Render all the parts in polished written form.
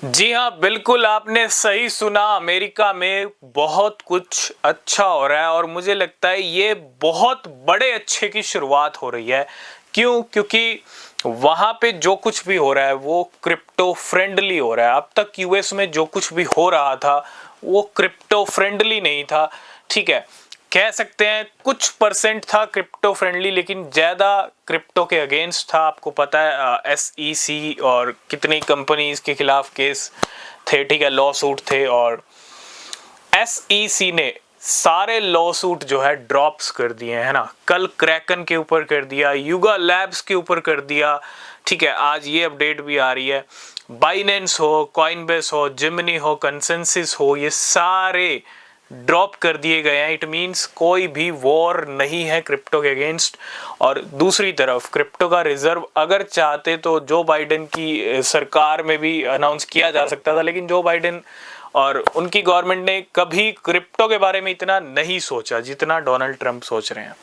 जी हाँ, बिल्कुल आपने सही सुना। अमेरिका में बहुत कुछ अच्छा हो रहा है और मुझे लगता है ये बहुत बड़े अच्छे की शुरुआत हो रही है। क्यों? क्योंकि वहाँ पे जो कुछ भी हो रहा है वो क्रिप्टो फ्रेंडली हो रहा है। अब तक यूएस में जो कुछ भी हो रहा था वो क्रिप्टो फ्रेंडली नहीं था। ठीक है, कह सकते हैं कुछ परसेंट था क्रिप्टो फ्रेंडली, लेकिन ज़्यादा क्रिप्टो के अगेंस्ट था। आपको पता है SEC और कितनी कंपनीज के खिलाफ केस थे, ठीक है, लॉ सूट थे, और SEC ने सारे लॉ सूट जो है ड्रॉप्स कर दिए है ना। कल क्रैकन के ऊपर कर दिया, युगा लैब्स के ऊपर कर दिया, ठीक है, आज ये अपडेट भी आ रही है। बाइनेंस हो, कॉइनबेस हो, जिमिनी हो, कंसेंसस हो, ये सारे ड्रॉप कर दिए गए हैं। इट मीन्स कोई भी वॉर नहीं है क्रिप्टो के अगेंस्ट। और दूसरी तरफ क्रिप्टो का रिजर्व अगर चाहते तो जो बाइडेन की सरकार में भी अनाउंस किया जा सकता था, लेकिन जो बाइडेन और उनकी गवर्नमेंट ने कभी क्रिप्टो के बारे में इतना नहीं सोचा जितना डोनाल्ड ट्रंप सोच रहे हैं।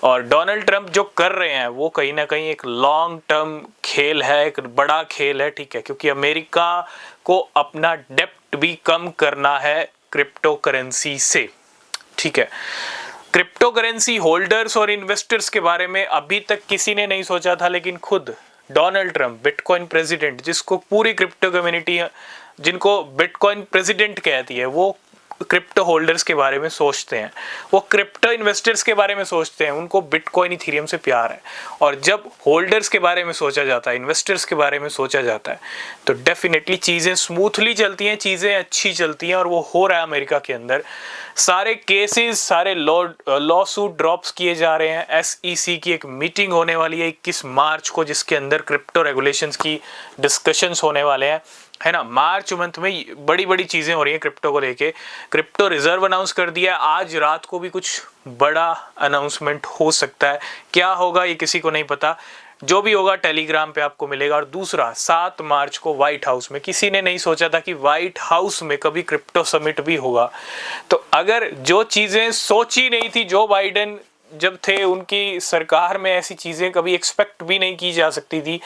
और डोनाल्ड ट्रंप जो कर रहे हैं वो कहीं ना कहीं एक लॉन्ग टर्म खेल है, एक बड़ा खेल है, ठीक है, क्योंकि अमेरिका को अपना डेप्ट भी कम करना है क्रिप्टो करेंसी से। ठीक है, क्रिप्टो करेंसी होल्डर्स और इन्वेस्टर्स के बारे में अभी तक किसी ने नहीं सोचा था, लेकिन खुद डोनाल्ड ट्रंप, बिटकॉइन प्रेसिडेंट, जिसको पूरी क्रिप्टो कम्युनिटी, जिनको बिटकॉइन प्रेसिडेंट कहती है, वो क्रिप्टो होल्डर्स के बारे में सोचते हैं, वो क्रिप्टो इन्वेस्टर्स के बारे में सोचते हैं, उनको बिटकॉइन इथेरियम से प्यार है। और जब होल्डर्स के बारे में सोचा जाता है, इन्वेस्टर्स के बारे में सोचा जाता है, तो डेफिनेटली चीज़ें स्मूथली चलती हैं, चीज़ें अच्छी चलती हैं, और वो हो रहा है अमेरिका के अंदर। सारे केसेस, सारे लॉ सूट ड्रॉप्स किए जा रहे हैं। SEC की एक मीटिंग होने वाली है 21 मार्च को, जिसके अंदर क्रिप्टो रेगुलेशंस की डिस्कशंस होने वाले हैं, है ना। मार्च मंथ में बड़ी बड़ी चीज़ें हो रही हैं क्रिप्टो को लेके। क्रिप्टो रिजर्व अनाउंस कर दिया है, आज रात को भी कुछ बड़ा अनाउंसमेंट हो सकता है। क्या होगा ये किसी को नहीं पता, जो भी होगा टेलीग्राम पे आपको मिलेगा। और दूसरा, 7 मार्च को व्हाइट हाउस में, किसी ने नहीं सोचा था कि व्हाइट हाउस में कभी क्रिप्टो समिट भी होगा। तो अगर जो चीज़ें सोची नहीं थी जो बाइडेन जब थे उनकी सरकार में, ऐसी चीज़ें कभी एक्सपेक्ट भी नहीं की जा सकती थी,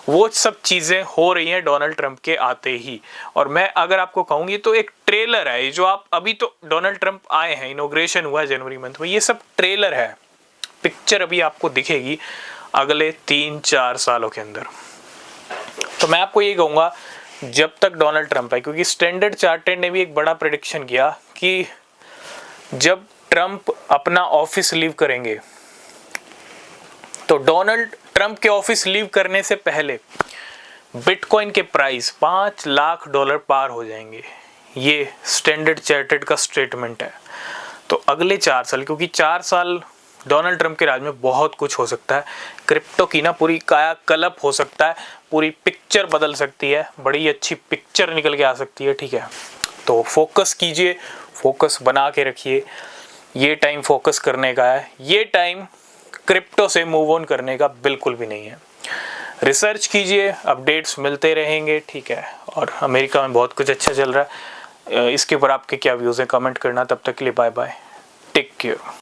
वो सब चीज़ें हो रही हैं डोनाल्ड ट्रंप के आते ही। और मैं अगर आपको कहूँगी तो एक ट्रेलर है जो आप अभी, तो डोनाल्ड ट्रंप आए हैं, इनॉग्रेशन हुआ जनवरी मंथ में, ये सब ट्रेलर है। पिक्चर अभी आपको दिखेगी अगले 3-4 सालों के अंदर। तो मैं आपको ये कहूँगा, जब तक डोनाल्ड ट्रंप है, क्योंकि स्टैंडर्ड चार्टर्ड ने भी एक बड़ा प्रेडिक्शन किया कि जब ट्रंप अपना ऑफिस लीव करेंगे, तो डोनाल्ड ट्रंप के ऑफिस लीव करने से पहले बिटकॉइन के प्राइस $5 लाख पार हो जाएंगे। ये स्टैंडर्ड चार्टर्ड का स्टेटमेंट है। तो अगले 4 साल, क्योंकि 4 साल डोनाल्ड ट्रंप के राज में बहुत कुछ हो सकता है, क्रिप्टो की ना पूरी कायाकल्प हो सकता है, पूरी पिक्चर बदल सकती है, बड़ी अच्छी पिक्चर निकल के आ सकती है, ठीक है। तो फोकस कीजिए, फोकस बना के रखिए। ये टाइम फोकस करने का है, ये टाइम क्रिप्टो से मूव ऑन करने का बिल्कुल भी नहीं है। रिसर्च कीजिए, अपडेट्स मिलते रहेंगे, ठीक है। और अमेरिका में बहुत कुछ अच्छा चल रहा है। इसके ऊपर आपके क्या व्यूज़ हैं, कमेंट करना। तब तक के लिए बाय बाय, टेक केयर।